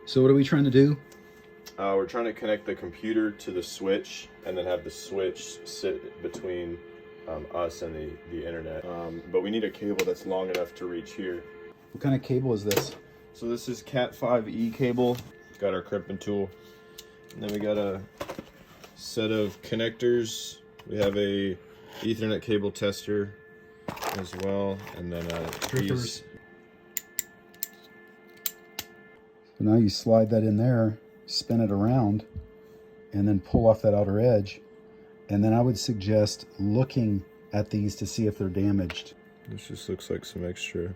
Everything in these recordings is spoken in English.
So what are we trying to do? We're trying to connect the computer to the switch and then have the switch sit between us and the internet. But we need a cable that's long enough to reach here. What kind of cable is this? So this is Cat 5e cable. Got our crimping tool. And then we got a set of connectors. We have a Ethernet cable tester as well, and then strippers. So now you slide that in there, spin it around, and then pull off that outer edge. And then I would suggest looking at these to see if they're damaged. This just looks like some extra.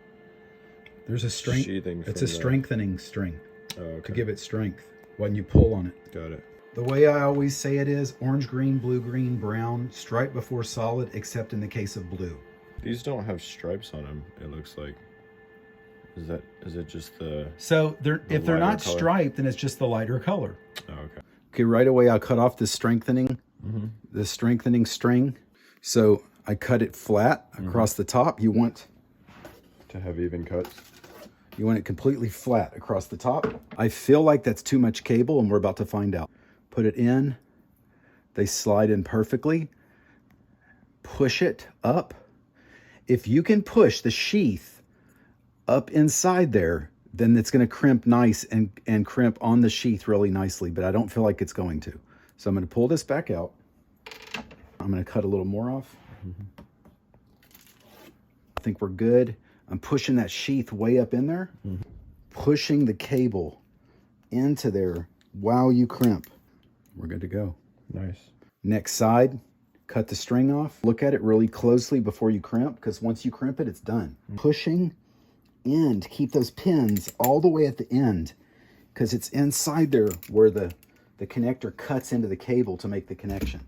There's a strength. Sheathing. It's a strengthening string to give it strength when you pull on it. Got it. The way I always say it is orange, green, blue, green, brown, stripe before solid, except in the case of blue. These don't have stripes on them, it looks like. Is it just the... So if they're not color? striped, then it's just the lighter color. Oh, okay. Okay, right away I'll cut off the strengthening string. So I cut it flat across the top. You want to have even cuts. You want it completely flat across the top. I feel like that's too much cable, and we're about to find out. Put it in. They slide in perfectly. Push it up. If you can push the sheath up inside there, then it's going to crimp nice and crimp on the sheath really nicely, but I don't feel like it's going to. So I'm going to pull this back out. I'm going to cut a little more off. I think we're good. I'm pushing that sheath way up in there, pushing the cable into there while you crimp. We're good to go. Nice. Next side, cut the string off. Look at it really closely before you crimp, because once you crimp it, it's done. Pushing in to keep those pins all the way at the end, because it's inside there where the connector cuts into the cable to make the connection.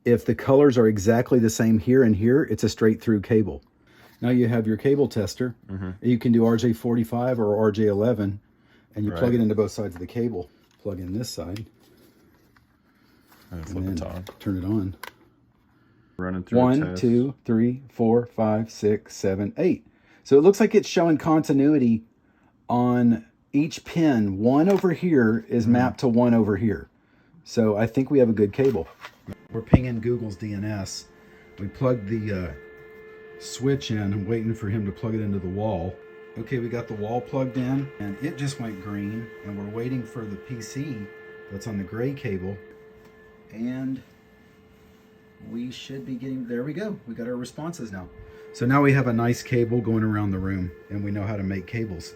If the colors are exactly the same here and here, it's a straight through cable. Now you have your cable tester. You can do RJ45 or RJ11, and you plug it into both sides of the cable. Plug in this side. And flip it on. Turn it on. Running through 1, 2, 3, 4, 5, 6, 7, 8. So it looks like it's showing continuity on each pin. One over here is mapped to one over here. So I think we have a good cable. We're pinging Google's DNS. We plugged the switch in. I'm waiting for him to plug it into the wall. Okay, we got the wall plugged in, and it just went green, and we're waiting for the PC that's on the gray cable, and we should be getting, there we go. We got our responses now. So now we have a nice cable going around the room, and we know how to make cables.